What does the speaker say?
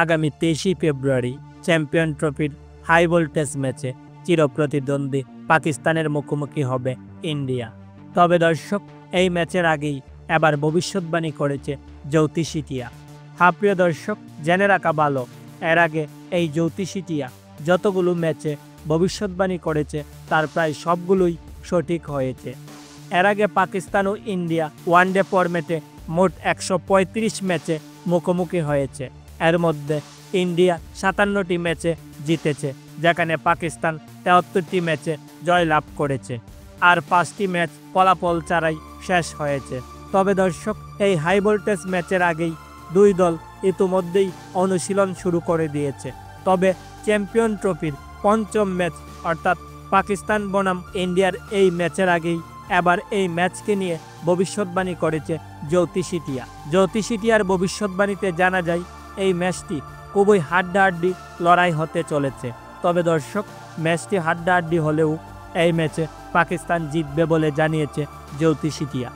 আগামী 23 ফেব্রুয়ারি চ্যাম্পিয়ন ট্রফির high voltage ম্যাচে চিরপ্রতিদ্বন্দ্বী পাকিস্তানের মুখোমুখি হবে ইন্ডিয়া। তবে দর্শক, এই ম্যাচের আগেই এবার ভবিষ্যৎবাণী করেছে জ্যোতিষীটিয়া। প্রিয় দর্শক, জেনে রাখা ভালো, এর আগে এই জ্যোতিষীটিয়া যতগুলো ম্যাচে ভবিষ্যৎবাণী করেছে তার প্রায় সবগুলোই সঠিক হয়েছে। এর আগে পাকিস্তান ও ইন্ডিয়া ওয়ানডে ফরম্যাটে মোট 135 ম্যাচে মুখোমুখি হয়েছে। এর মধ্যে ইন্ডিয়া 57টি ম্যাচে জিতেছে, যেখানে পাকিস্তান 73টি ম্যাচে জয়লাভ করেছে, আর 5টি ম্যাচ ফলাফল ছাড়াই শেষ হয়েছে। তবে দর্শক, এই হাই ভোল্টেজ ম্যাচের আগেই দুই দল ইতিমধ্যেই অনুশীলন শুরু করে দিয়েছে। তবে চ্যাম্পিয়ন ট্রফির পঞ্চম ম্যাচ অর্থাৎ পাকিস্তান বনাম ইন্ডিয়ার এই ম্যাচের আগেই এবার এই ম্যাচকে নিয়ে ভবিষ্যৎবাণী করেছে জ্যোতিষীটিয়া। জ্যোতিষীটিয়ার ভবিষ্যৎবাণীতে জানা যায় এই ম্যাচটি খুবই হাড্ডাহাড্ডি লড়াই হতে চলেছে। তবে দর্শক, ম্যাচটি হাড্ডাহাড্ডি হলেও এই ম্যাচে পাকিস্তান জিতবে বলে জানিয়েছে জ্যোতিষীটিয়া।